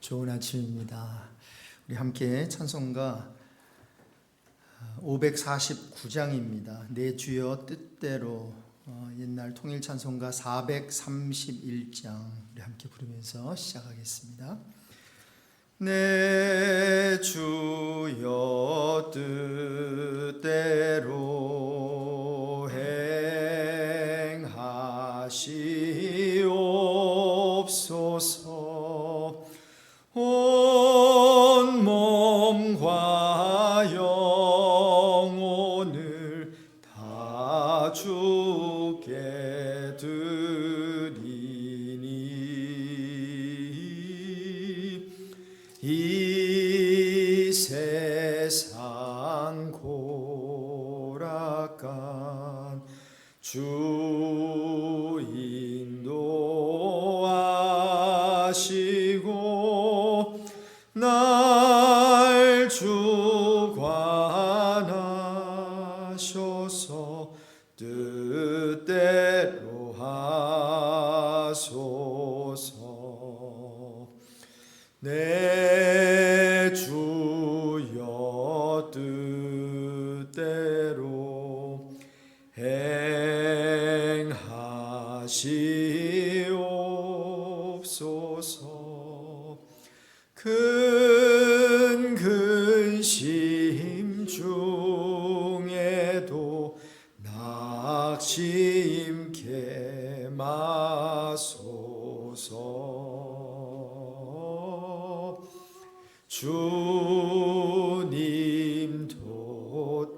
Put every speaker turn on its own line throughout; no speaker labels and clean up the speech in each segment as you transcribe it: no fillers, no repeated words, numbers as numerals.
좋은 아침입니다. 우리 함께 찬송가 549장입니다. 내 주여 뜻대로, 옛날 통일 찬송가 431장 우리 함께 부르면서 시작하겠습니다. 내 주여 뜻대로 행하시옵소서. 온 몸과 영혼을 다 주께 드리니 이 세상 고락간 주 인도하시고 날 주관하셔서 뜻대로 하소서. 내 주여 뜻대로 행하시옵소서. 큰 근심 중에도 낙심케 마소서. 주님도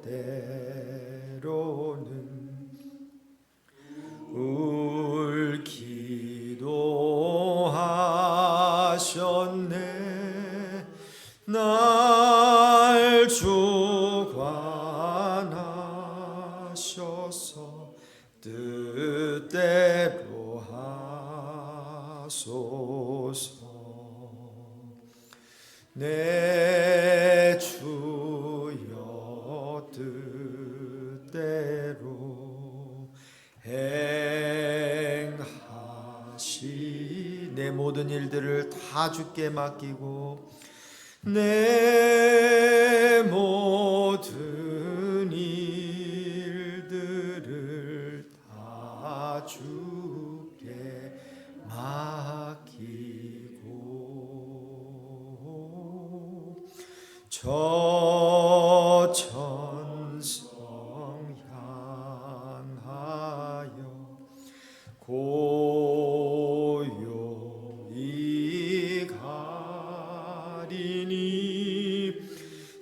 때로는 울 기도하셨네. 날 주관하셔서 뜻대로 하소서. 내 주여 뜻대로 행하시. 내 모든 일들을 다 주께 맡기고 내 모든 일들을 다 주께 맡기고 저 천성 향하여 고요히 가리니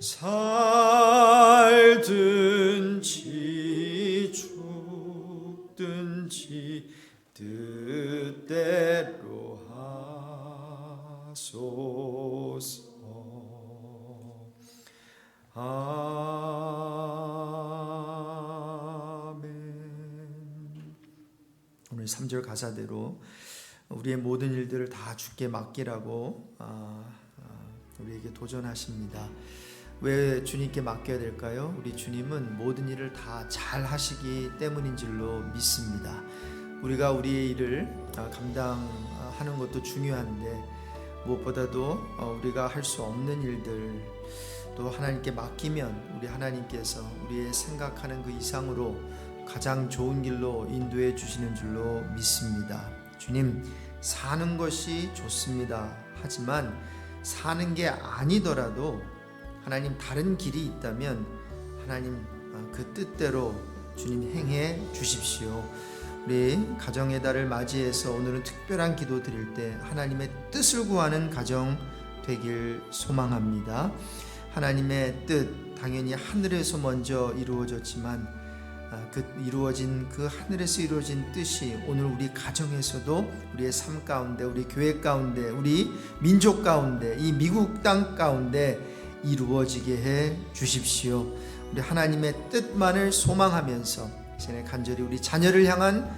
살든지 죽든지 뜻대로 하소서. 아멘. 오늘 3절 가사대로 우리의 모든 일들을 다 주께 맡기라고 우리에게 도전하십니다. 왜 주님께 맡겨야 될까요? 우리 주님은 모든 일을 다 잘 하시기 때문인 줄로 믿습니다. 우리가 우리의 일을 감당하는 것도 중요한데 무엇보다도 우리가 할 수 없는 일들 또 하나님께 맡기면 우리 하나님께서 우리의 생각하는 그 이상으로 가장 좋은 길로 인도해 주시는 줄로 믿습니다. 주님, 사는 것이 좋습니다. 하지만 사는 게 아니더라도 하나님 다른 길이 있다면 하나님 그 뜻대로 주님 행해 주십시오. 우리 가정의 달을 맞이해서 오늘은 특별한 기도 드릴 때 하나님의 뜻을 구하는 가정 되길 소망합니다. 하나님의 뜻 당연히 하늘에서 먼저 이루어졌지만 그 하늘에서 이루어진 뜻이 오늘 우리 가정에서도 우리의 삶 가운데, 우리 교회 가운데, 우리 민족 가운데, 이 미국 땅 가운데 이루어지게 해 주십시오. 우리 하나님의 뜻만을 소망하면서 이제 간절히 우리 자녀를 향한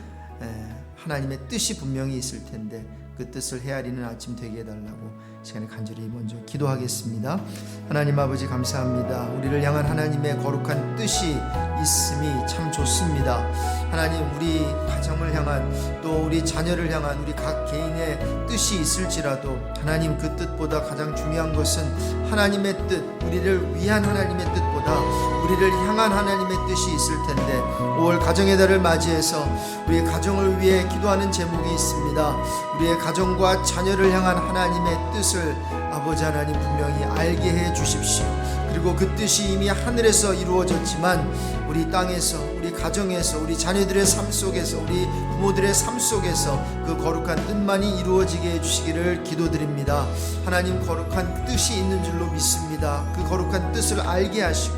하나님의 뜻이 분명히 있을 텐데 그 뜻을 헤아리는 아침 되게 해달라고 시간에 간절히 먼저 기도하겠습니다. 하나님 아버지 감사합니다. 우리를 향한 하나님의 거룩한 뜻이 있음이 참 좋습니다. 하나님, 우리 가정을 향한, 또 우리 자녀를 향한 우리 각 개인의 뜻이 있을지라도 하나님, 그 뜻보다 가장 중요한 것은 하나님의 뜻, 우리를 위한 하나님의 뜻보다 우리를 향한 하나님의 뜻이 있을 텐데, 5월 가정의 달을 맞이해서 우리의 가정을 위해 기도하는 제목이 있습니다. 우리의 가정과 자녀를 향한 하나님의 뜻을 아버지 하나님 분명히 알게 해 주십시오. 그리고 그 뜻이 이미 하늘에서 이루어졌지만 우리 땅에서, 우리 가정에서, 우리 자녀들의 삶 속에서, 우리 부모들의 삶 속에서 그 거룩한 뜻만이 이루어지게 해주시기를 기도드립니다. 하나님, 거룩한 뜻이 있는 줄로 믿습니다. 그 거룩한 뜻을 알게 하시고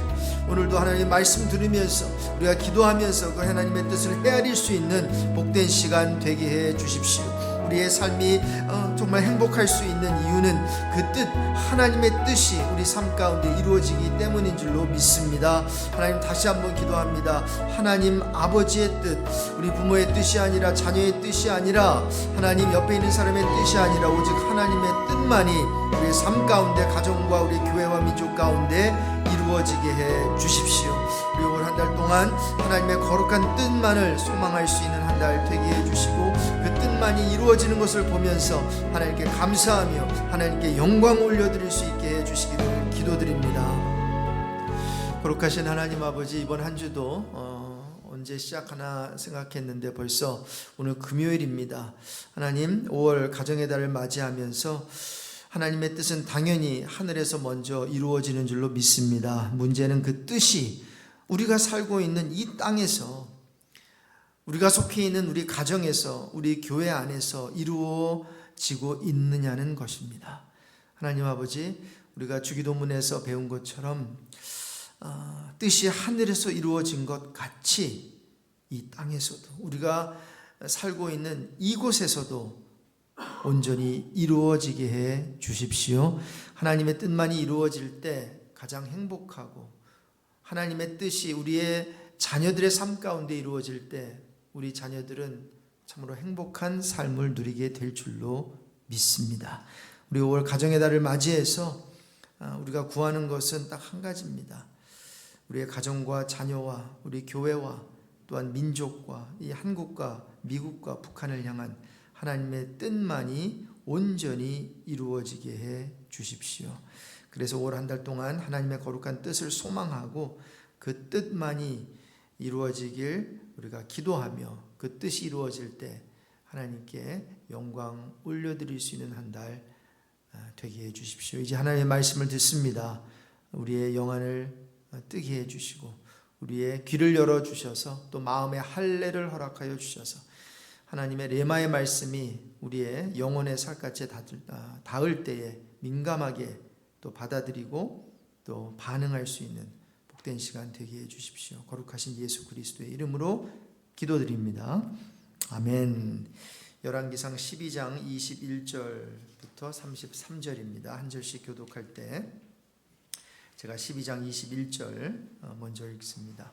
오늘도 하나님 말씀 들으면서 우리가 기도하면서 그 하나님의 뜻을 헤아릴 수 있는 복된 시간 되게 해 주십시오. 우리의 삶이 정말 행복할 수 있는 이유는 그 뜻, 하나님의 뜻이 우리 삶 가운데 이루어지기 때문인 줄로 믿습니다. 하나님, 다시 한번 기도합니다. 하나님 아버지의 뜻, 우리 부모의 뜻이 아니라, 자녀의 뜻이 아니라, 하나님 옆에 있는 사람의 뜻이 아니라 오직 하나님의 뜻만이 우리의 삶 가운데, 가정과 우리 교회와 민족 가운데 이루어지게 해 주십시오. 우리 올 한 달 동안 하나님의 거룩한 뜻만을 소망할 수 있는 한 달 되게 해 주시고, 그 뜻만이 이루어지는 것을 보면서 하나님께 감사하며 하나님께 영광 올려드릴 수 있게 해 주시기를 기도드립니다. 거룩하신 하나님 아버지, 이번 한 주도 언제 시작하나 생각했는데 벌써 오늘 금요일입니다. 하나님, 5월 가정의 달을 맞이하면서 하나님의 뜻은 당연히 하늘에서 먼저 이루어지는 줄로 믿습니다. 문제는 그 뜻이 우리가 살고 있는 이 땅에서, 우리가 속해 있는 우리 가정에서, 우리 교회 안에서 이루어지고 있느냐는 것입니다. 하나님 아버지, 우리가 주기도문에서 배운 것처럼 뜻이 하늘에서 이루어진 것 같이 이 땅에서도, 우리가 살고 있는 이곳에서도 온전히 이루어지게 해 주십시오. 하나님의 뜻만이 이루어질 때 가장 행복하고, 하나님의 뜻이 우리의 자녀들의 삶 가운데 이루어질 때 우리 자녀들은 참으로 행복한 삶을 누리게 될 줄로 믿습니다. 우리 5월 가정의 달을 맞이해서 우리가 구하는 것은 딱 한 가지입니다. 우리의 가정과 자녀와 우리 교회와 또한 민족과 이 한국과 미국과 북한을 향한 하나님의 뜻만이 온전히 이루어지게 해 주십시오. 그래서 올 한 달 동안 하나님의 거룩한 뜻을 소망하고 그 뜻만이 이루어지길 우리가 기도하며, 그 뜻이 이루어질 때 하나님께 영광 올려드릴 수 있는 한 달 되게 해 주십시오. 이제 하나님의 말씀을 듣습니다. 우리의 영안을 뜨게 해 주시고 우리의 귀를 열어 주셔서 또 마음의 할례를 허락하여 주셔서 하나님의 레마의 말씀이 우리의 영혼의 살갗에 닿을 때에 민감하게 또 받아들이고 또 반응할 수 있는 복된 시간 되게 해 주십시오. 거룩하신 예수 그리스도의 이름으로 기도드립니다. 아멘. 열왕기상 12장 21절부터 33절입니다. 한 절씩 교독할 때 제가 12장 21절 먼저 읽습니다.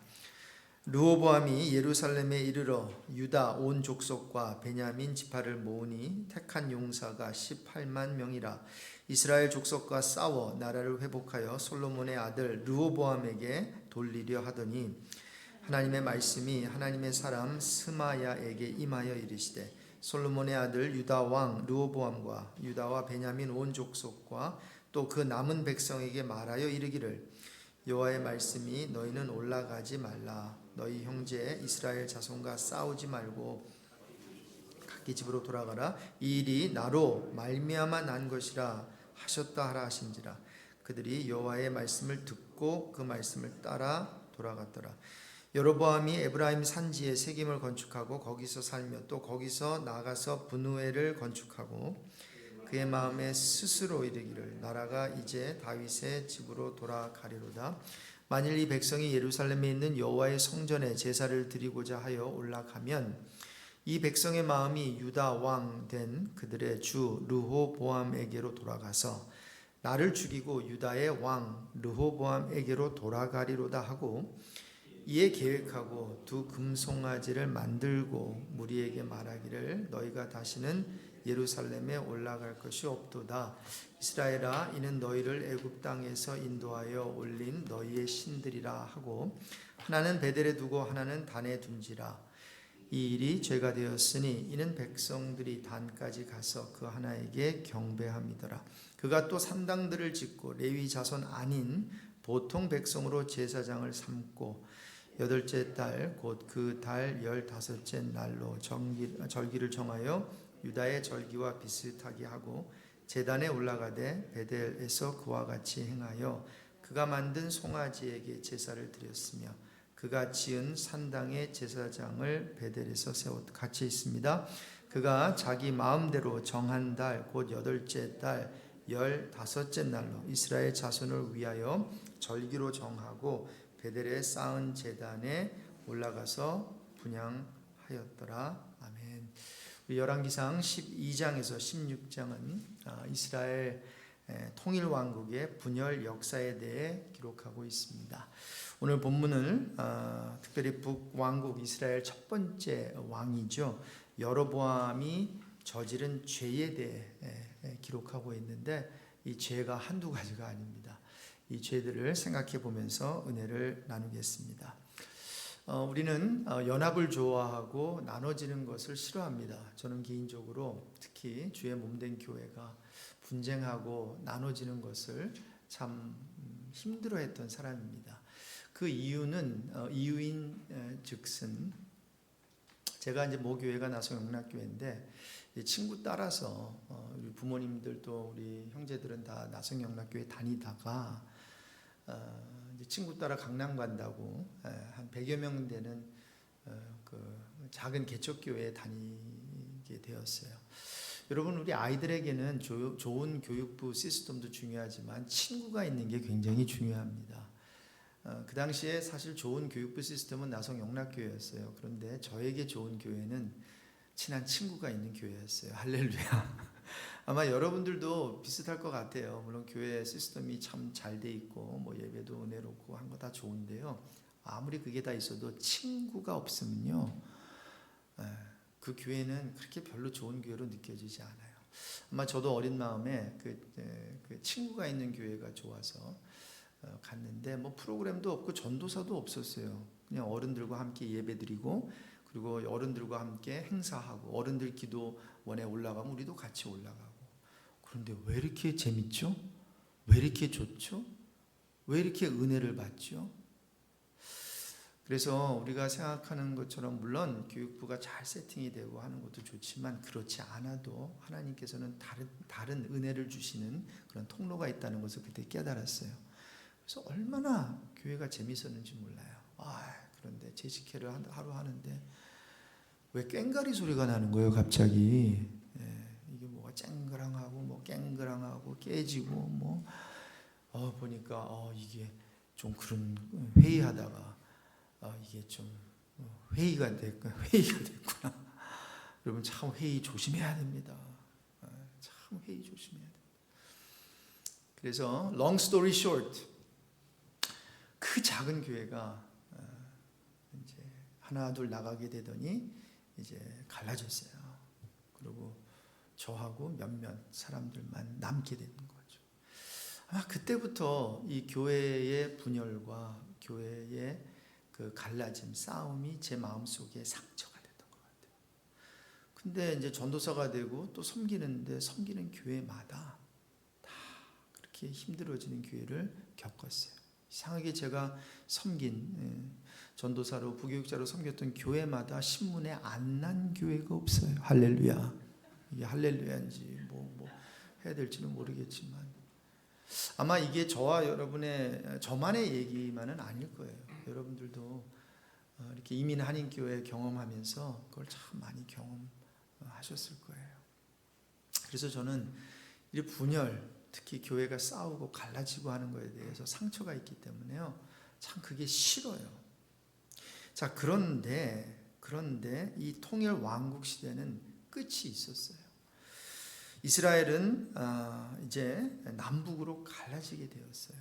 르호보암이 예루살렘에 이르러 유다 온 족속과 베냐민 지파를 모으니 택한 용사가 18만 명이라. 이스라엘 족속과 싸워 나라를 회복하여 솔로몬의 아들 르호보암에게 돌리려 하더니 하나님의 말씀이 하나님의 사람 스마야에게 임하여 이르시되, 솔로몬의 아들 유다 왕 르호보암과 유다와 베냐민 온 족속과 또 그 남은 백성에게 말하여 이르기를, 여호와의 말씀이 너희는 올라가지 말라. 너희 형제 이스라엘 자손과 싸우지 말고 각기 집으로 돌아가라. 이 일이 나로 말미암아 난 것이라 하셨다 하라 하신지라. 그들이 여호와의 말씀을 듣고 그 말씀을 따라 돌아갔더라. 여로보암이 에브라임 산지에 세김을 건축하고 거기서 살며 또 거기서 나가서 분우엘을 건축하고 그의 마음에 스스로 이르기를, 나라가 이제 다윗의 집으로 돌아가리로다. 만일 이 백성이 예루살렘에 있는 여호와의 성전에 제사를 드리고자 하여 올라가면 이 백성의 마음이 유다 왕 된 그들의 주 르호보암에게로 돌아가서 나를 죽이고 유다의 왕 르호보암에게로 돌아가리로다 하고, 이에 계획하고 두 금송아지를 만들고 무리에게 말하기를, 너희가 다시는 예루살렘에 올라갈 것이 없도다. 이스라엘아, 이는 너희를 애굽 땅에서 인도하여 올린 너희의 신들이라 하고 하나는 베델에 두고 하나는 단에 둔지라. 이 일이 죄가 되었으니 이는 백성들이 단까지 가서 그 하나에게 경배함이더라. 그가 또 산당들을 짓고 레위 자손 아닌 보통 백성으로 제사장을 삼고 여덟째 달 곧 그 달 15째 날로 절기를 정하여 유다의 절기와 비슷하게 하고 제단에 올라가되 베델에서 그와 같이 행하여 그가 만든 송아지에게 제사를 드렸으며 그가 지은 산당의 제사장을 베델에서 같이 있습니다. 그가 자기 마음대로 정한 달 곧 여덟째 달 15째 날로 이스라엘 자손을 위하여 절기로 정하고 베델에 쌓은 제단에 올라가서 분향하였더라. 아멘. 열왕기상 12장에서 16장은 이스라엘 통일 왕국의 분열 역사에 대해 기록하고 있습니다. 오늘 본문을 특별히 북왕국 이스라엘 첫 번째 왕이죠. 여로보암이 저지른 죄에 대해 기록하고 있는데 이 죄가 한두 가지가 아닙니다. 이 죄들을 생각해 보면서 은혜를 나누겠습니다. 우리는 연합을 좋아하고 나눠지는 것을 싫어합니다. 저는 개인적으로 특히 주의 몸된 교회가 분쟁하고 나눠지는 것을 참 힘들어했던 사람입니다. 그 이유인 즉슨 제가 이제 모교회가 나성영락교회인데 친구 따라서 우리 부모님들도 우리 형제들은 다 나성영락교회 다니다가 이제 친구 따라 강남 간다고 한 100여 명 되는 그 작은 개척교회에 다니게 되었어요. 여러분, 우리 아이들에게는 좋은 교육부 시스템도 중요하지만 친구가 있는 게 굉장히 중요합니다. 그 당시에 사실 좋은 교육부 시스템은 나성영락교회였어요. 그런데 저에게 좋은 교회는 친한 친구가 있는 교회였어요. 할렐루야. 아마 여러분들도 비슷할 것 같아요. 물론 교회 시스템이 참 잘 돼 있고 뭐 예배도 은혜롭고 한 거 다 좋은데요. 아무리 그게 다 있어도 친구가 없으면요, 그 교회는 그렇게 별로 좋은 교회로 느껴지지 않아요. 아마 저도 어린 마음에 그 친구가 있는 교회가 좋아서 갔는데 뭐 프로그램도 없고 전도사도 없었어요. 그냥 어른들과 함께 예배드리고 그리고 어른들과 함께 행사하고 어른들 기도원에 올라가면 우리도 같이 올라가고. 그런데 왜 이렇게 재밌죠? 왜 이렇게 좋죠? 왜 이렇게 은혜를 받죠? 그래서 우리가 생각하는 것처럼 물론 교육부가 잘 세팅이 되고 하는 것도 좋지만 그렇지 않아도 하나님께서는 다른 은혜를 주시는 그런 통로가 있다는 것을 그때 깨달았어요. 그래서 얼마나 교회가 재밌었는지 몰라요. 그런데 재직회를 하루 하는데 왜 꽹가리 소리가 나는 거예요, 갑자기. 이게 뭐가 쨍그랑하고 뭐 깽그랑하고 깨지고 뭐 보니까 이게 좀 그런 회의하다가 이게 좀 회의가 됐구나. 여러분, 참 회의 조심해야 됩니다. 참 회의 조심해야 됩니다. 그래서 long story short, 그 작은 교회가 이제 하나 둘 나가게 되더니 이제 갈라졌어요. 그리고 저하고 몇몇 사람들만 남게 되는 거죠. 아마 그때부터 이 교회의 분열과 교회의 그 갈라짐, 싸움이 제 마음속에 상처가 됐던 것 같아요. 근데 이제 전도사가 되고 또 섬기는 교회마다 다 그렇게 힘들어지는 교회를 겪었어요. 이상하게 제가 섬긴 전도사로 부교육자로 섬겼던 교회마다 신문에 안 난 교회가 없어요. 할렐루야. 이게 할렐루야인지 뭐 해야 될지는 모르겠지만 아마 이게 저만의 얘기만은 아닐 거예요. 여러분들도 이렇게 이민 한인교회 경험하면서 그걸 참 많이 경험하셨을 거예요. 그래서 저는 이 분열, 특히 교회가 싸우고 갈라지고 하는 것에 대해서 상처가 있기 때문에요, 참 그게 싫어요. 자, 그런데 이 통일 왕국 시대는 끝이 있었어요. 이스라엘은 이제 남북으로 갈라지게 되었어요.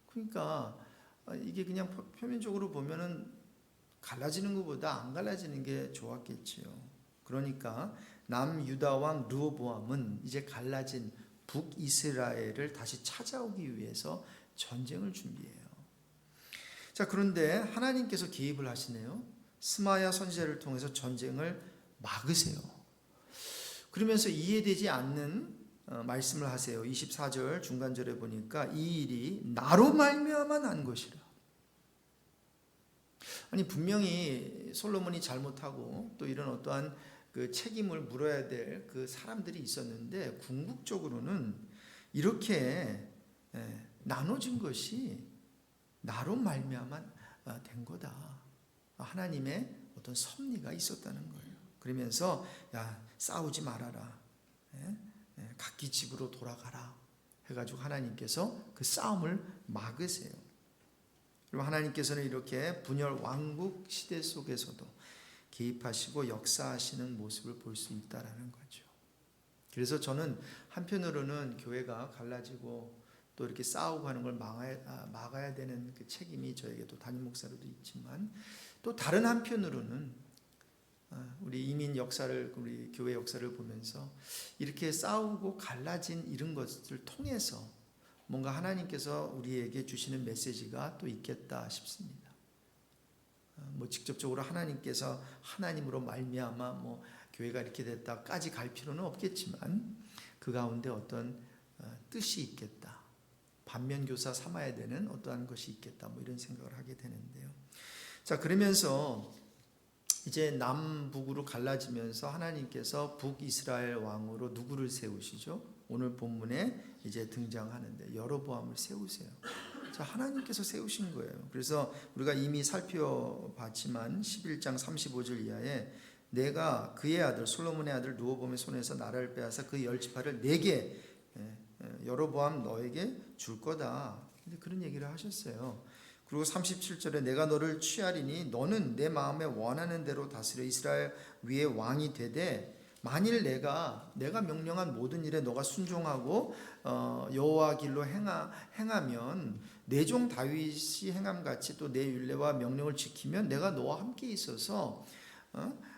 그러니까 이게 그냥 표면적으로 보면은 갈라지는 것보다 안 갈라지는 게 좋았겠지요. 그러니까 남유다 왕 르호보암은 이제 갈라진 북이스라엘을 다시 찾아오기 위해서 전쟁을 준비해요. 자, 그런데 하나님께서 개입을 하시네요. 스마야 선지자를 통해서 전쟁을 막으세요. 그러면서 이해되지 않는 말씀을 하세요. 24절 중간절에 보니까 이 일이 나로 말미암아 난 것이라. 아니, 분명히 솔로몬이 잘못하고 또 이런 어떠한 그 책임을 물어야 될 그 사람들이 있었는데 궁극적으로는 이렇게 나눠진 것이 나로 말미암아 된 거다. 하나님의 어떤 섭리가 있었다는 거예요. 그러면서 야, 싸우지 말아라. 각기 집으로 돌아가라. 해가지고 하나님께서 그 싸움을 막으세요. 그리고 하나님께서는 이렇게 분열 왕국 시대 속에서도 개입하시고 역사하시는 모습을 볼 수 있다라는 거죠. 그래서 저는 한편으로는 교회가 갈라지고 또 이렇게 싸우고 하는 걸 막아야 되는 그 책임이 저에게도 담임 목사로도 있지만, 또 다른 한편으로는 우리 이민 역사를, 우리 교회 역사를 보면서 이렇게 싸우고 갈라진 이런 것을 통해서 뭔가 하나님께서 우리에게 주시는 메시지가 또 있겠다 싶습니다. 뭐 직접적으로 하나님께서 하나님으로 말미암아 뭐 교회가 이렇게 됐다까지 갈 필요는 없겠지만 그 가운데 어떤 뜻이 있겠다. 반면교사 삼아야 되는 어떠한 것이 있겠다. 뭐 이런 생각을 하게 되는데요. 자, 그러면서 이제 남북으로 갈라지면서 하나님께서 북이스라엘 왕으로 누구를 세우시죠? 오늘 본문에 이제 등장하는데 여로보암을 세우세요. 자, 하나님께서 세우신 거예요. 그래서 우리가 이미 살펴봤지만 11장 35절 이하에 내가 그의 아들 솔로몬의 아들 르호보암의 손에서 나라를 빼앗아 그 10지파를 내게 여로보암 너에게 줄 거다. 근데 그런 얘기를 하셨어요. 그리고 37절에 내가 너를 취하리니 너는 내 마음에 원하는 대로 다스려 이스라엘 위에 왕이 되되 만일 내가 명령한 모든 일에 너가 순종하고 여호와 길로 행하면 내 종 다윗이 행함같이 또 내 율례와 명령을 지키면 내가 너와 함께 있어서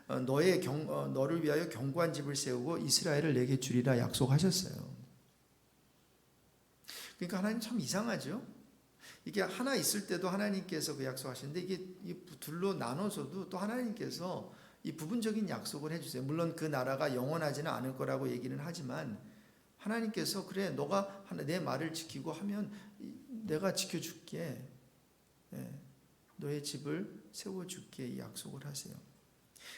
너를 위하여 견고한 집을 세우고 이스라엘을 내게 주리라 약속하셨어요. 그러니까 하나님 참 이상하죠. 이게 하나 있을 때도 하나님께서 그 약속하시는데 이게 둘로 나눠서도 또 하나님께서 이 부분적인 약속을 해주세요. 물론 그 나라가 영원하지는 않을 거라고 얘기는 하지만 하나님께서 그래 너가 내 말을 지키고 하면 내가 지켜줄게. 너의 집을 세워줄게. 이 약속을 하세요.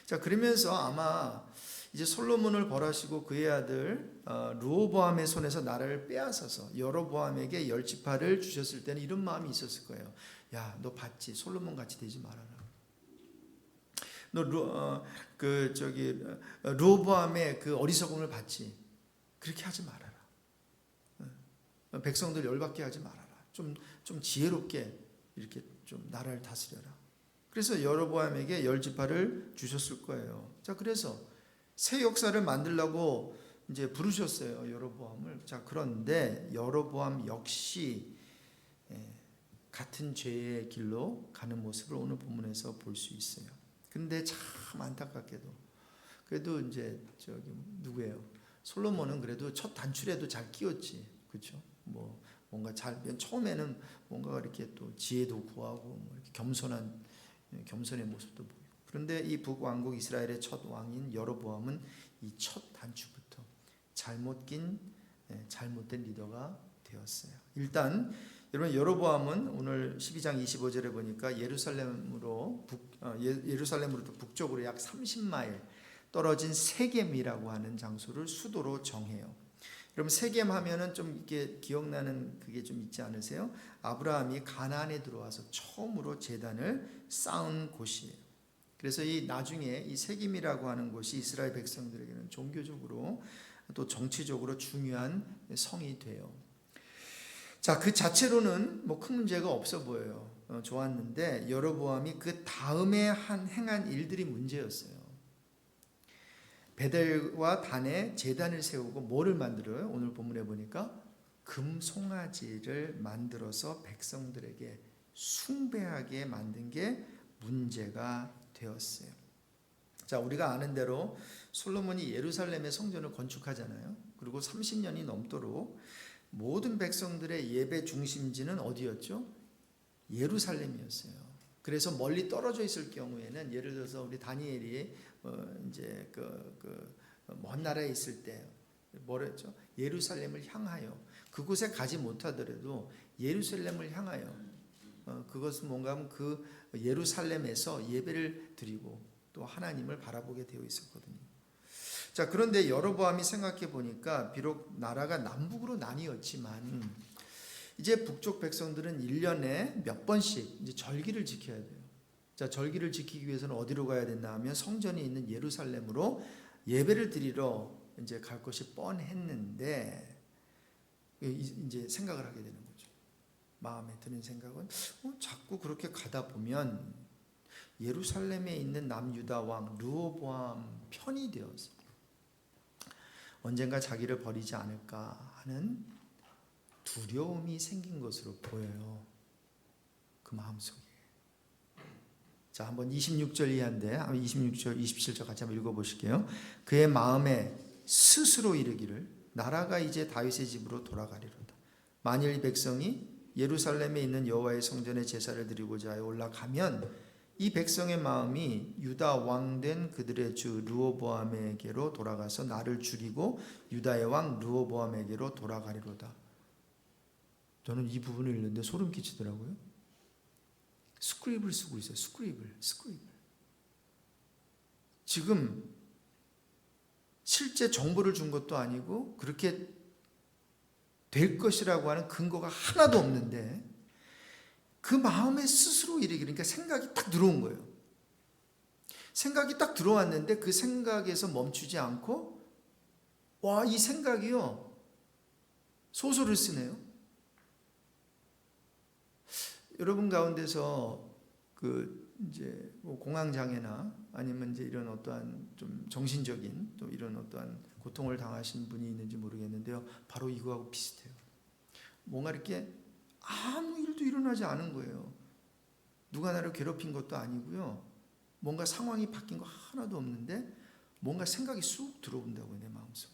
자, 그러면서 아마 이제 솔로몬을 벌하시고 그의 아들 르호보암의 손에서 나라를 빼앗아서 여로보암에게 10지파를 주셨을 때는 이런 마음이 있었을 거예요. 야, 너 봤지? 솔로몬 같이 되지 말아라. 너 르호보암의 그 어리석음을 봤지? 그렇게 하지 말아라. 백성들 열받게 하지 말아라. 좀 지혜롭게 이렇게 좀 나라를 다스려라. 그래서 여로보암에게 10지파를 주셨을 거예요. 자, 그래서 새 역사를 만들려고 이제 부르셨어요, 여로보암을. 자, 그런데 여로보암 역시 같은 죄의 길로 가는 모습을 오늘 본문에서 볼 수 있어요. 근데 참 안타깝게도 그래도 이제 누구예요? 솔로몬은 그래도 첫 단추에도 잘 끼웠지, 그렇죠? 뭐 뭔가 처음에는 뭔가 이렇게 또 지혜도 구하고 뭐 이렇게 겸손의 모습도 보이고. 그런데 이 북왕국 이스라엘의 첫 왕인 여로보암은 이 첫 단추부터 잘못된 리더가 되었어요. 일단 여러분 여로보암은 오늘 12장 25절에 보니까 예루살렘으로부터 북쪽으로 약 30마일 떨어진 세겜이라고 하는 장소를 수도로 정해요. 여러분 세겜 하면은 좀 이렇게 기억나는 그게 좀 있지 않으세요? 아브라함이 가나안에 들어와서 처음으로 제단을 쌓은 곳이에요. 그래서 나중에 이 세겜이라고 하는 곳이 이스라엘 백성들에게는 종교적으로 또 정치적으로 중요한 성이 돼요. 자, 그 자체로는 뭐 큰 문제가 없어 보여요. 좋았는데 여로보암이 그 다음에 행한 일들이 문제였어요. 베델과 단에 제단을 세우고 뭐를 만들어요? 오늘 본문에 보니까 금송아지를 만들어서 백성들에게 숭배하게 만든 게 문제가 되었어요. 자, 우리가 아는 대로 솔로몬이 예루살렘의 성전을 건축하잖아요. 그리고 30년이 넘도록 모든 백성들의 예배 중심지는 어디였죠? 예루살렘이었어요. 그래서 멀리 떨어져 있을 경우에는 예를 들어서 우리 다니엘이 이제 먼 나라에 있을 때 뭐랬죠? 예루살렘을 향하여, 그곳에 가지 못하더라도 예루살렘을 향하여, 그것은 뭔가 하면 그 예루살렘에서 예배를 드리고 또 하나님을 바라보게 되어 있었거든요. 자, 그런데 여로보암이 생각해 보니까 비록 나라가 남북으로 나뉘었지만 이제 북쪽 백성들은 1년에 몇 번씩 이제 절기를 지켜야 돼요. 자, 절기를 지키기 위해서는 어디로 가야 된다 하면 성전이 있는 예루살렘으로 예배를 드리러 이제 갈 것이 뻔했는데 이제 생각을 하게 되는 거죠. 마음에 드는 생각은 자꾸 그렇게 가다 보면 예루살렘에 있는 남유다 왕 르호보암 편이 되어서 언젠가 자기를 버리지 않을까 하는 두려움이 생긴 것으로 보여요. 그 마음속에. 자, 한번 26절 이하인데 26절 27절 같이 한번 읽어보실게요. 그의 마음에 스스로 이르기를 나라가 이제 다윗의 집으로 돌아가리로다. 만일 이 백성이 예루살렘에 있는 여호와의 성전에 제사를 드리고자 하여 올라가면 이 백성의 마음이 유다 왕된 그들의 주 르호보암에게로 돌아가서 나를 죽이고 유다의 왕 르호보암에게로 돌아가리로다. 저는 이 부분을 읽는데 소름 끼치더라고요. 스크립을 쓰고 있어요. 스크립을. 지금 실제 정보를 준 것도 아니고 그렇게 될 것이라고 하는 근거가 하나도 없는데 그 마음에 스스로 이르기, 그러니까 생각이 딱 들어온 거예요. 생각이 딱 들어왔는데 그 생각에서 멈추지 않고 이 생각이요 소설을 쓰네요. 여러분 가운데서 이제 공황 장애나 아니면 이제 이런 어떠한 좀 정신적인 또 이런 어떠한 고통을 당하신 분이 있는지 모르겠는데요. 바로 이거하고 비슷해요. 뭔가 이렇게 아무 일도 일어나지 않은 거예요. 누가 나를 괴롭힌 것도 아니고요. 뭔가 상황이 바뀐 거 하나도 없는데 뭔가 생각이 쑥 들어온다고요, 내 마음속에.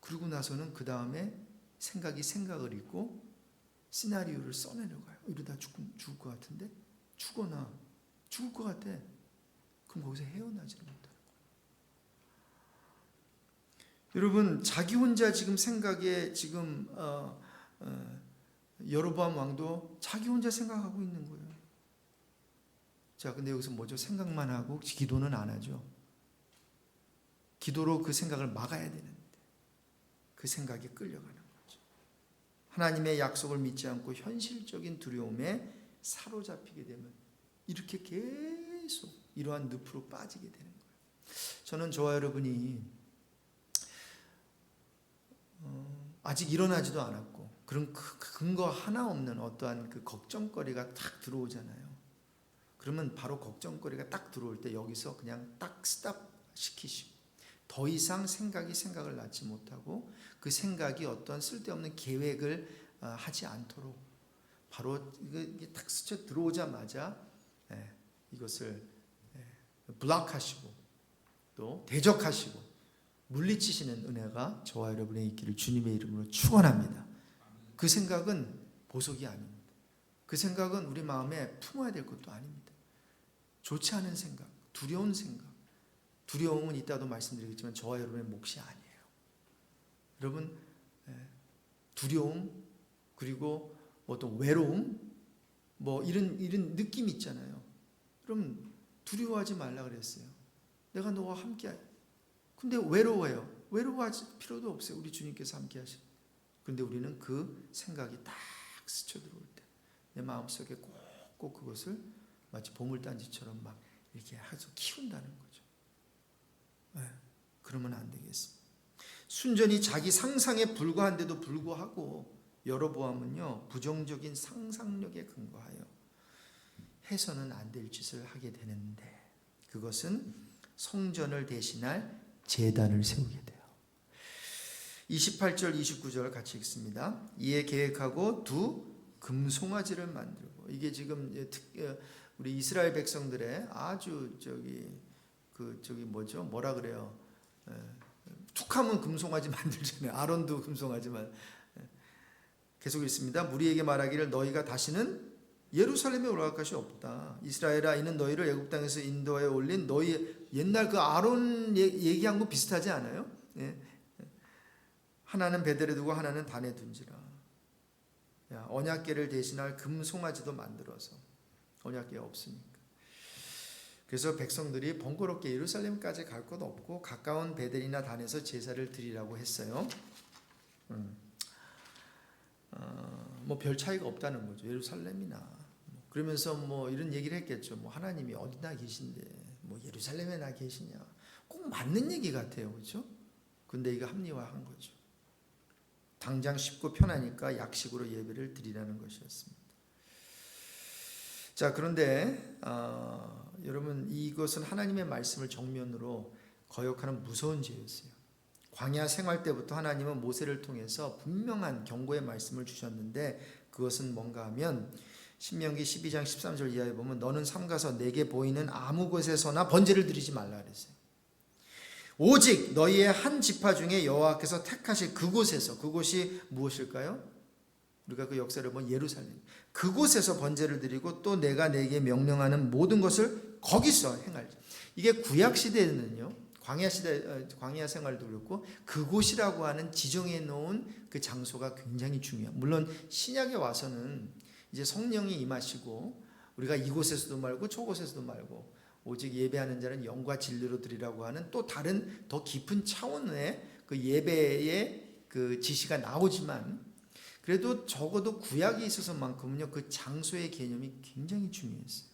그러고 나서는 그 다음에 생각이 생각을 잊고 시나리오를 써내려가요. 이러다 죽을 것 같은데? 죽을 것 같아. 그럼 거기서 헤어나지를 못하는 거예요. 여러분, 자기 혼자 지금 생각에 지금 여로보암 왕도 자기 혼자 생각하고 있는 거예요. 자, 근데 여기서 뭐죠? 생각만 하고 기도는 안 하죠. 기도로 그 생각을 막아야 되는데 그 생각이 끌려가는 거죠. 하나님의 약속을 믿지 않고 현실적인 두려움에 사로잡히게 되면 이렇게 계속 이러한 늪으로 빠지게 되는 거예요. 저는 저와 여러분이 아직 일어나지도 않았고 그런 근거 하나 없는 어떠한 그 걱정거리가 딱 들어오잖아요. 그러면 바로 걱정거리가 딱 들어올 때 여기서 그냥 딱 스탑 시키시고 더 이상 생각을 낳지 못하고 그 생각이 어떤 쓸데없는 계획을 하지 않도록 바로 이게 딱 스쳐 들어오자마자 이것을 블락하시고 또 대적하시고 물리치시는 은혜가 저와 여러분의 있기를 주님의 이름으로 축원합니다. 그 생각은 보석이 아닙니다. 그 생각은 우리 마음에 품어야 될 것도 아닙니다. 좋지 않은 생각, 두려운 생각. 두려움은 이따도 말씀드리겠지만 저와 여러분의 몫이 아니에요. 여러분, 두려움 그리고 어떤 외로움 이런 느낌이 있잖아요. 그럼 두려워하지 말라 그랬어요. 내가 너와 함께 근데 외로워요. 외로워하지 필요도 없어요. 우리 주님께서 함께 하시는. 그런데 우리는 그 생각이 딱 스쳐 들어올 때 내 마음속에 꼭 그것을 마치 보물단지처럼 막 이렇게 해서 키운다는 거죠. 그러면 안 되겠습니다. 순전히 자기 상상에 불과한데도 불구하고 여로보암은요 부정적인 상상력에 근거하여 해서는 안 될 짓을 하게 되는데 그것은 성전을 대신할 제단을 세우게 돼요. 28절 29절 같이 읽습니다. 이에 계획하고 두 금송아지를 만들고 이게 지금 우리 이스라엘 백성들의 아주 뭐라 그래요? 툭하면 금송아지 만들잖아요. 아론도 금송아지만. 계속 있습니다. 무리에게 말하기를 너희가 다시는 예루살렘에 올라갈 것이 없다. 이스라엘아, 이는 너희를 애굽 땅에서 인도에 올린 너희 옛날 그 아론 얘기한 거 비슷하지 않아요? 하나는 베델에 두고 하나는 단에 둔지라. 언약궤를 대신할 금송아지도 만들어서, 언약궤가 없으니까. 그래서 백성들이 번거롭게 예루살렘까지 갈 것 없고 가까운 베델이나 단에서 제사를 드리라고 했어요. 별 차이가 없다는 거죠. 예루살렘이나. 그러면서 이런 얘기를 했겠죠. 하나님이 어디나 계신데 예루살렘에나 계시냐. 꼭 맞는 얘기 같아요. 그렇죠? 근데 이거 합리화한 거죠. 당장 쉽고 편하니까 약식으로 예배를 드리라는 것이었습니다. 자, 그런데 여러분, 이것은 하나님의 말씀을 정면으로 거역하는 무서운 죄였어요. 광야 생활 때부터 하나님은 모세를 통해서 분명한 경고의 말씀을 주셨는데, 그것은 뭔가 하면 신명기 12장 13절 이하에 보면 너는 삼가서 내게 보이는 아무 곳에서나 번제를 드리지 말라 그랬어요. 오직 너희의 한 지파 중에 여호와께서 택하실 그곳에서, 그곳이 무엇일까요? 우리가 그 역사를 보면 예루살렘, 그곳에서 번제를 드리고 또 내가 내게 명령하는 모든 것을 거기서 행할지. 이게 구약 시대에는요, 광야 생활도 그렇고 그곳이라고 하는 지정해 놓은 그 장소가 굉장히 중요해요. 물론 신약에 와서는 이제 성령이 임하시고 우리가 이곳에서도 말고 저곳에서도 말고 오직 예배하는 자는 영과 진리로 드리라고 하는 또 다른 더 깊은 차원의 그 예배의 그 지시가 나오지만, 그래도 적어도 구약에 있어서만큼은요, 그 장소의 개념이 굉장히 중요했어요.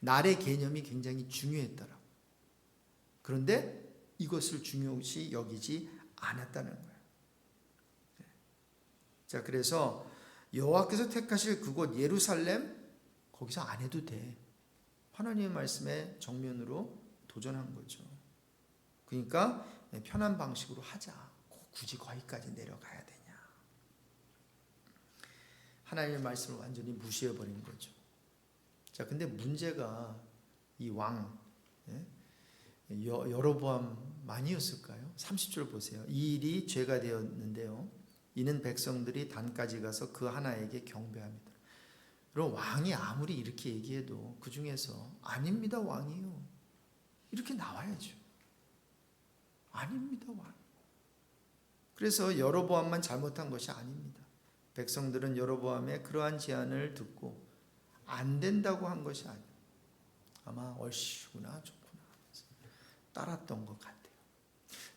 날의 개념이 굉장히 중요했더라고요. 그런데 이것을 중요시 여기지 않았다는 거예요. 자, 그래서 여호와께서 택하실 그곳 예루살렘, 거기서 안 해도 돼. 하나님의 말씀에 정면으로 도전한 거죠. 그러니까 편한 방식으로 하자. 굳이 거기까지 내려가야 되냐. 하나님의 말씀을 완전히 무시해버린 거죠. 자, 근데 문제가 이 왕, 여로보암만이었을까요? 30절 보세요. 이 일이 죄가 되었는데요, 이는 백성들이 단까지 가서 그 하나에게 경배합니다. 그럼 왕이 아무리 이렇게 얘기해도 그 중에서 아닙니다 왕이요, 이렇게 나와야죠. 아닙니다 왕. 그래서 여로보암만 잘못한 것이 아닙니다. 백성들은 여로보암의 그러한 제안을 듣고 안 된다고 한 것이 아니에요. 아마 얼씨구나 좋구나 하면서 따랐던 것 같아요.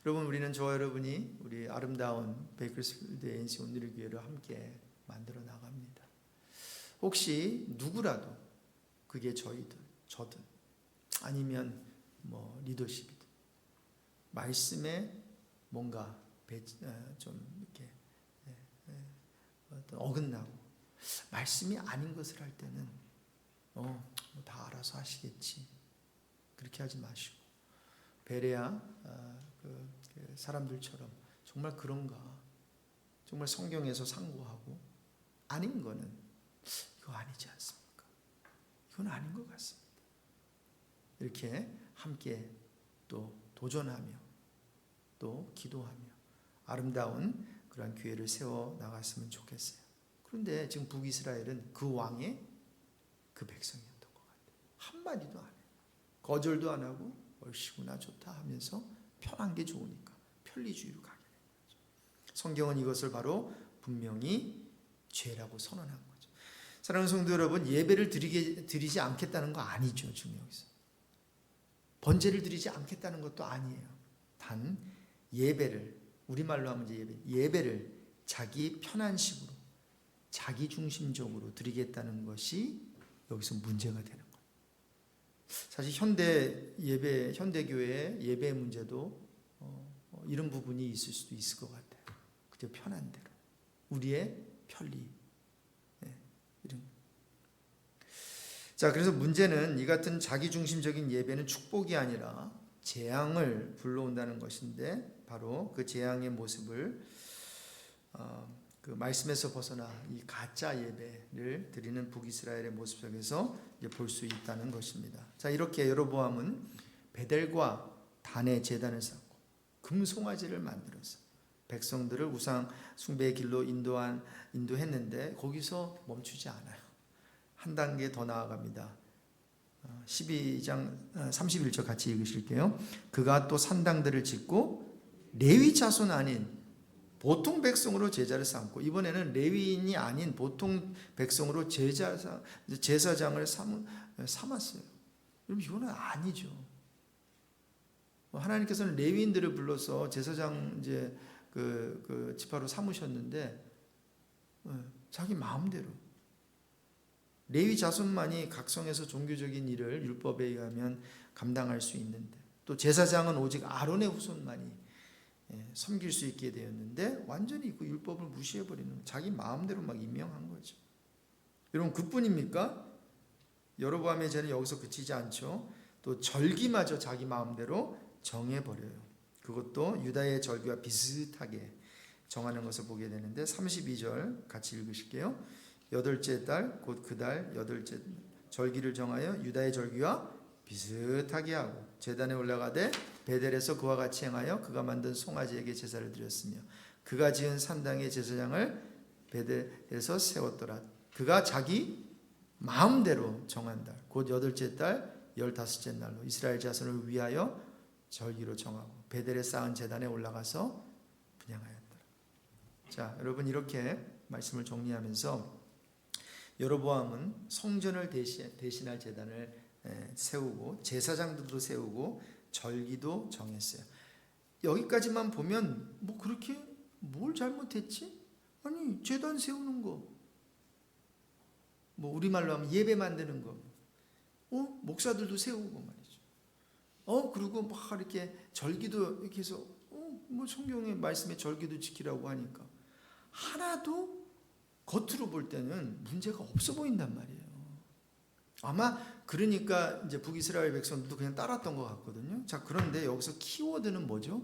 여러분, 우리는 저와 여러분이 우리 아름다운 베이커스필드 ANC 온누리 교회를 함께 만들어 나갑니다. 혹시 누구라도, 그게 저희든 저든 아니면 리더십이든 말씀에 뭔가 좀 이렇게 어긋나고 말씀이 아닌 것을 할 때는 다 알아서 하시겠지, 그렇게 하지 마시고 베레아 그 사람들처럼 정말 그런가, 정말 성경에서 상고하고 아닌 거는 이거 아니지 않습니까? 이건 아닌 것 같습니다. 이렇게 함께 또 도전하며 또 기도하며 아름다운 그런 교회를 세워 나갔으면 좋겠어요. 그런데 지금 북이스라엘은 그 왕의 그 백성이었던 것 같아요. 한마디도 안 해요. 거절도 안 하고 얼씨구나 좋다 하면서 편한 게 좋으니까 편리주의로 가게 된 거죠. 성경은 이것을 바로 분명히 죄라고 선언한 거죠. 사랑하는 성도 여러분, 예배를 드리지 않겠다는 거 아니죠. 지금 여기서 번제를 드리지 않겠다는 것도 아니에요. 단 예배를, 우리말로 하면 이제 예배를 자기 편한 식으로 자기 중심적으로 드리겠다는 것이 여기서 문제가 되는 거예요. 사실 현대교회의 예배 문제도 이런 부분이 있을 수도 있을 것 같아요. 그저 편한 대로, 우리의 편리, 이런. 자, 그래서 문제는 이 같은 자기중심적인 예배는 축복이 아니라 재앙을 불러온다는 것인데, 바로 그 재앙의 모습을 그 말씀에서 벗어나 이 가짜 예배를 드리는 북이스라엘의 모습 속에서 볼 수 있다는 것입니다. 자, 이렇게 여로보암은 베델과 단에 제단을 쌓고 금송아지를 만들어서 백성들을 우상 숭배의 길로 인도했는데 거기서 멈추지 않아요. 한 단계 더 나아갑니다. 12장 31절 같이 읽으실게요. 그가 또 산당들을 짓고 레위 자손 아닌 보통 백성으로 제자를 삼고, 이번에는 레위인이 아닌 보통 백성으로 제사장을 삼았어요. 여러분, 이거는 아니죠. 하나님께서는 레위인들을 불러서 제사장 이제 그 지파로 삼으셨는데 자기 마음대로 레위 자손만이 각성해서 종교적인 일을 율법에 의하면 감당할 수 있는데, 또 제사장은 오직 아론의 후손만이 섬길 수 있게 되었는데 완전히 그 율법을 무시해버리는, 자기 마음대로 막 임명한 거죠. 여러분, 그뿐입니까? 여로보암의 죄는 여기서 그치지 않죠. 또 절기마저 자기 마음대로 정해버려요. 그것도 유다의 절기와 비슷하게 정하는 것을 보게 되는데 32절 같이 읽으실게요. 여덟째 달 곧 그 달 여덟째 절기를 정하여 유다의 절기와 비슷하게 하고 제단에 올라가되 베델에서 그와 같이 행하여 그가 만든 송아지에게 제사를 드렸으며 그가 지은 산당의 제사장을 베델에서 세웠더라. 그가 자기 마음대로 정한 달 곧 여덟째 달 15째 날로 이스라엘 자손을 위하여 절기로 정하고 베델에 쌓은 제단에 올라가서 분향하였더라. 자, 여러분, 이렇게 말씀을 정리하면서 여로보암은 성전을 대신할 제단을 세우고 제사장들도 세우고 절기도 정했어요. 여기까지만 보면 뭐 그렇게 뭘 잘못했지? 아니, 제단 세우는 거, 뭐 우리말로 하면 예배 만드는 거, 목사들도 세우고 말이죠. 그리고 막 이렇게 절기도 이렇게 해서 뭐 성경의 말씀에 절기도 지키라고 하니까 하나도 겉으로 볼 때는 문제가 없어 보인단 말이에요. 아마 그러니까 이제 북이스라엘 백성들도 그냥 따랐던 것 같거든요. 자, 그런데 여기서 키워드는 뭐죠?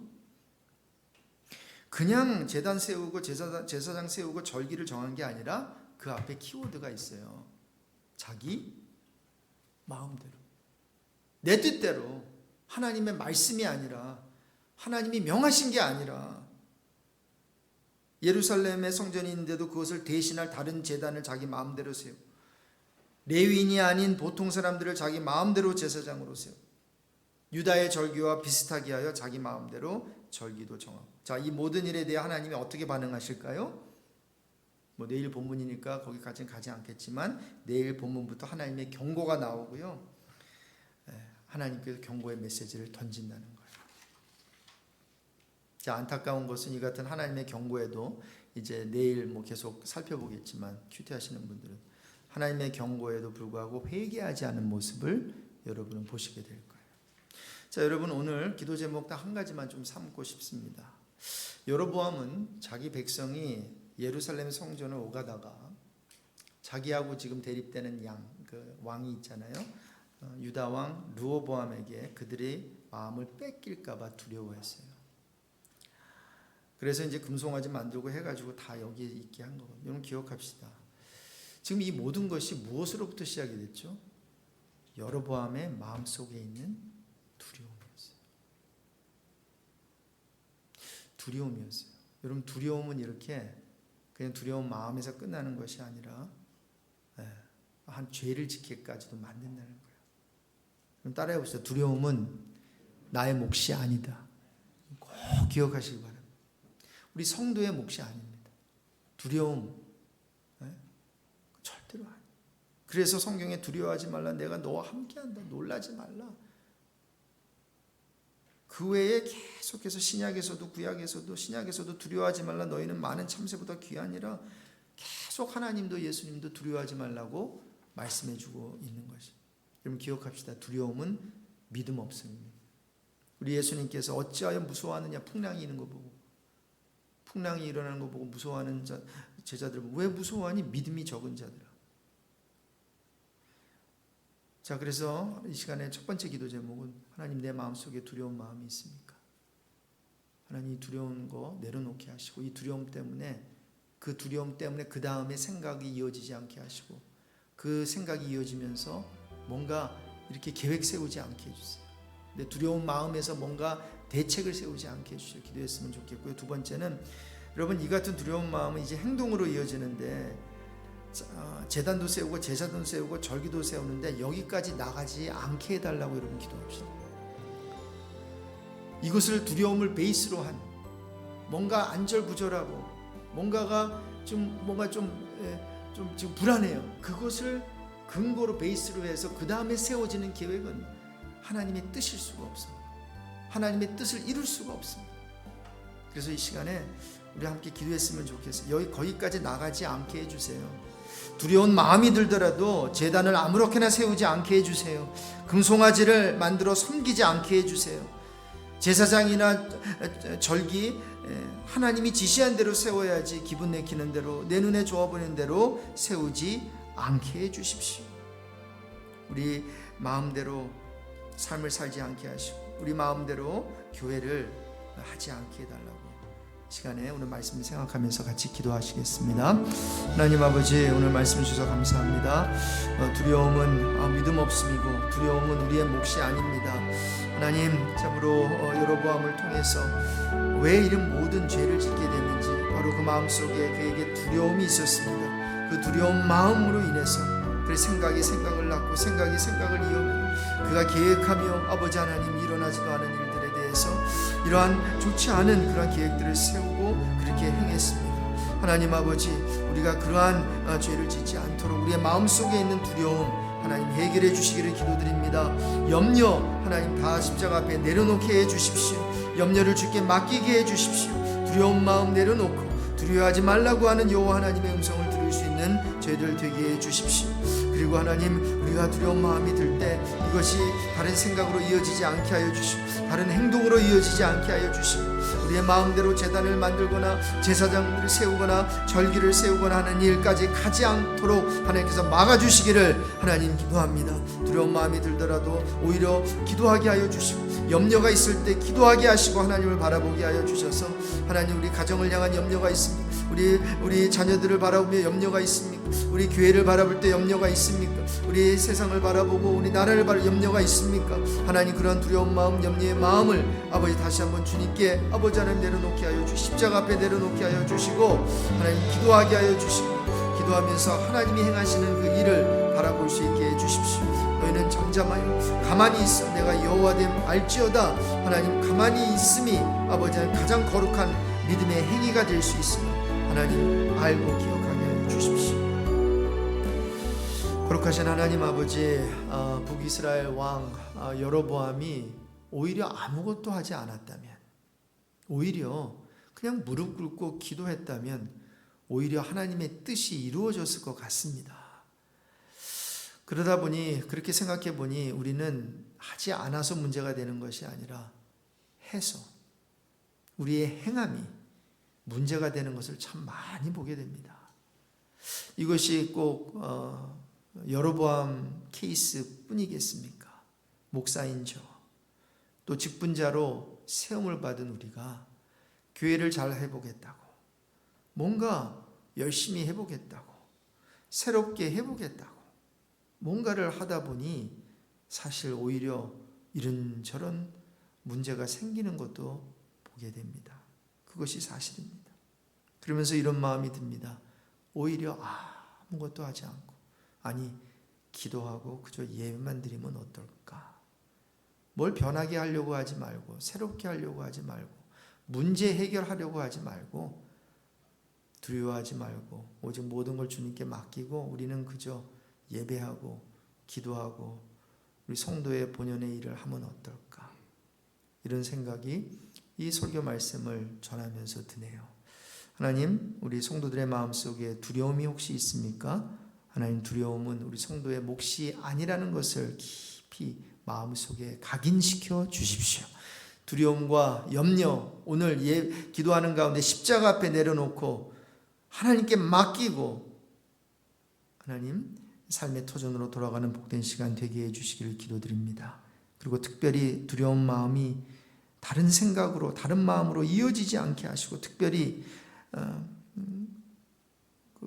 그냥 제단 세우고 제사장 세우고 절기를 정한 게 아니라 그 앞에 키워드가 있어요. 자기 마음대로, 내 뜻대로, 하나님의 말씀이 아니라, 하나님이 명하신 게 아니라, 예루살렘의 성전이 있는데도 그것을 대신할 다른 제단을 자기 마음대로 세우고 레위인이 아닌 보통 사람들을 자기 마음대로 제사장으로 세우고 유다의 절기와 비슷하게 하여 자기 마음대로 절기도 정하고. 자, 이 모든 일에 대해 하나님이 어떻게 반응하실까요? 뭐 내일 본문이니까 거기까지는 가지 않겠지만 내일 본문부터 하나님의 경고가 나오고요. 하나님께서 경고의 메시지를 던진다는 거예요. 자, 안타까운 것은 이 같은 하나님의 경고에도 이제 내일 뭐 계속 살펴보겠지만 큐티하시는 분들은 하나님의 경고에도 불구하고 회개하지 않은 모습을 여러분은 보시게 될 거예요. 자, 여러분, 오늘 기도 제목 딱 한 가지만 좀 삼고 싶습니다. 여로보암은 자기 백성이 예루살렘 성전을 오가다가 자기하고 지금 대립되는 그 왕이 있잖아요. 유다 왕 르호보암에게 그들의 마음을 뺏길까 봐 두려워했어요. 그래서 이제 금송아지 만들고 해가지고 다 여기에 있게 한 거거든요. 여러분, 기억합시다. 지금 이 모든 것이 무엇으로부터 시작이 됐죠? 여로보암의 마음속에 있는 두려움이었어요. 두려움이었어요. 여러분, 두려움은 이렇게 그냥 두려운 마음에서 끝나는 것이 아니라 한 죄를 짓기까지도 만든다는 거예요. 그럼 따라해 보세요. 두려움은 나의 몫이 아니다. 꼭 기억하시기 바랍니다. 우리 성도의 몫이 아닙니다. 두려움 절대로 아니에요. 그래서 성경에 두려워하지 말라, 내가 너와 함께한다, 놀라지 말라. 그 외에 계속해서 신약에서도 구약에서도 신약에서도 두려워하지 말라, 너희는 많은 참새보다 귀하니라. 계속 하나님도 예수님도 두려워하지 말라고 말씀해주고 있는 것이. 여러분, 기억합시다. 두려움은 믿음 없음입니다. 우리 예수님께서 어찌하여 무서워하느냐, 풍랑이 있는 거 보고, 풍랑이 일어나는 거 보고 무서워하는 제자들, 왜 무서워하니? 믿음이 적은 자들아. 자, 그래서 이 시간에 첫 번째 기도 제목은 하나님, 내 마음속에 두려운 마음이 있습니까? 하나님, 이 두려운 거 내려놓게 하시고, 이 두려움 때문에 그 다음에 생각이 이어지지 않게 하시고, 그 생각이 이어지면서 뭔가 이렇게 계획 세우지 않게 해주세요. 근데 두려운 마음에서 뭔가 대책을 세우지 않게 해주시오 기도했으면 좋겠고요. 두 번째는 여러분, 이 같은 두려운 마음은 이제 행동으로 이어지는데 제단도 세우고 제사도 세우고 절기도 세우는데 여기까지 나가지 않게 해달라고 여러분 기도합시다. 이것을 두려움을 베이스로 한 뭔가 안절부절하고 뭔가 좀 지금 불안해요. 그것을 근거로 베이스로 해서 그 다음에 세워지는 계획은 하나님의 뜻일 수가 없습니다. 하나님의 뜻을 이룰 수가 없습니다. 그래서 이 시간에 우리 함께 기도했으면 좋겠어요. 거기까지 나가지 않게 해주세요. 두려운 마음이 들더라도 제단을 아무렇게나 세우지 않게 해주세요. 금송아지를 만들어 섬기지 않게 해주세요. 제사장이나 절기 하나님이 지시한 대로 세워야지 기분 내키는 대로 내 눈에 좋아 보이는 대로 세우지 않게 해주십시오. 우리 마음대로 삶을 살지 않게 하시고 우리 마음대로 교회를 하지 않게 해달라고 시간에 오늘 말씀을 생각하면서 같이 기도하시겠습니다. 하나님 아버지, 오늘 말씀 주셔서 감사합니다. 두려움은 믿음 없음이고 두려움은 우리의 몫이 아닙니다. 하나님, 참으로 여로보암을 통해서 왜 이런 모든 죄를 짓게 됐는지 바로 그 마음속에 그에게 두려움이 있었습니다. 그 두려운 마음으로 인해서 그 생각을 낳고 생각이 생각을 이어가고 그가 계획하며 아버지 하나님 일어나지도 않은 일들에 대해서 이러한 좋지 않은 그러한 계획들을 세우고 그렇게 행했습니다. 하나님 아버지, 우리가 그러한 죄를 짓지 않도록 우리의 마음속에 있는 두려움 하나님 해결해 주시기를 기도드립니다. 염려 하나님 다 십자가 앞에 내려놓게 해 주십시오. 염려를 주께 맡기게 해 주십시오. 두려운 마음 내려놓고 두려워하지 말라고 하는 여호와 하나님의 음성을 들을 수 있는 저희들 되게 해 주십시오. 그리고 하나님, 우리가 두려운 마음이 들 때 이것이 다른 생각으로 이어지지 않게 하여 주시고 다른 행동으로 이어지지 않게 하여 주시고 우리의 마음대로 제단을 만들거나 제사장을 세우거나 절기를 세우거나 하는 일까지 가지 않도록 하나님께서 막아주시기를 하나님 기도합니다. 두려운 마음이 들더라도 오히려 기도하게 하여 주시고 염려가 있을 때 기도하게 하시고 하나님을 바라보게 하여 주셔서 하나님, 우리 가정을 향한 염려가 있습니까? 우리 자녀들을 바라보며 염려가 있습니까? 우리 교회를 바라볼 때 염려가 있습니까? 우리 세상을 바라보고 우리 나라를 바라볼 염려가 있습니까? 하나님, 그런 두려운 마음, 염려의 마음을 아버지 다시 한번 주님께 아버지 하나님 내려놓게 하여 주시고 십자가 앞에 내려놓게 하여 주시고 하나님 기도하게 하여 주시고 기도하면서 하나님이 행하시는 그 일을 바라볼 수 있게 해주십시오. 너희는 잠잠하여 가만히 있어 내가 여호와됨 알지어다. 하나님, 가만히 있음이 아버지 하나님 가장 거룩한 믿음의 행위가 될 수 있으며 하나님 알고 기억하게 하여 주십시오. 거룩하신 하나님 아버지, 북이스라엘 왕 여로보암이 오히려 아무것도 하지 않았다면, 오히려 그냥 무릎 꿇고 기도했다면 오히려 하나님의 뜻이 이루어졌을 것 같습니다. 그러다 보니, 그렇게 생각해 보니 우리는 하지 않아서 문제가 되는 것이 아니라 해서 우리의 행함이 문제가 되는 것을 참 많이 보게 됩니다. 이것이 꼭 여로보암 케이스 뿐이겠습니까? 목사인 저, 또 직분자로 세움을 받은 우리가 교회를 잘 해보겠다고, 뭔가 열심히 해보겠다고, 새롭게 해보겠다고 뭔가를 하다 보니 사실 오히려 이런저런 문제가 생기는 것도 보게 됩니다. 그것이 사실입니다. 그러면서 이런 마음이 듭니다. 오히려 아무것도 하지 않고, 아니 기도하고 그저 예배만 드리면 어떨까? 뭘 변하게 하려고 하지 말고, 새롭게 하려고 하지 말고, 문제 해결하려고 하지 말고, 두려워하지 말고 오직 모든 걸 주님께 맡기고 우리는 그저 예배하고 기도하고 우리 성도의 본연의 일을 하면 어떨까? 이런 생각이 이 설교 말씀을 전하면서 드네요. 하나님, 우리 성도들의 마음속에 두려움이 혹시 있습니까? 하나님, 두려움은 우리 성도의 몫이 아니라는 것을 깊이 마음속에 각인시켜 주십시오. 두려움과 염려, 오늘 기도하는 가운데 십자가 앞에 내려놓고 하나님께 맡기고 하나님, 삶의 터전으로 돌아가는 복된 시간 되게 해주시기를 기도드립니다. 그리고 특별히 두려운 마음이 다른 생각으로, 다른 마음으로 이어지지 않게 하시고, 특별히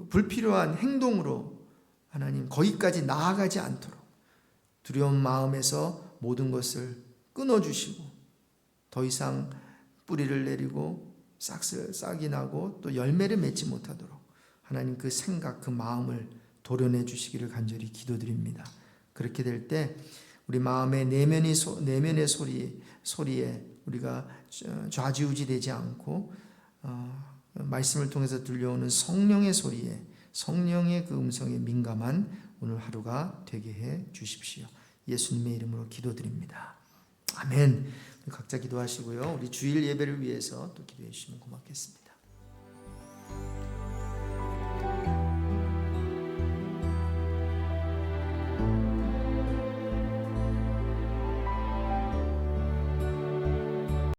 불필요한 행동으로 하나님 거기까지 나아가지 않도록 두려운 마음에서 모든 것을 끊어주시고 더 이상 뿌리를 내리고 싹이 나고 또 열매를 맺지 못하도록 하나님 그 생각, 그 마음을 도려내 주시기를 간절히 기도드립니다. 그렇게 될 때 우리 마음의 내면의 소리에 우리가 좌지우지되지 않고 말씀을 통해서 들려오는 성령의 소리에, 성령의 그 음성에 민감한 오늘 하루가 되게 해 주십시오. 예수님의 이름으로 기도드립니다. 아멘. 각자 기도하시고요. 우리 주일 예배를 위해서 또 기도해 주시면 고맙겠습니다.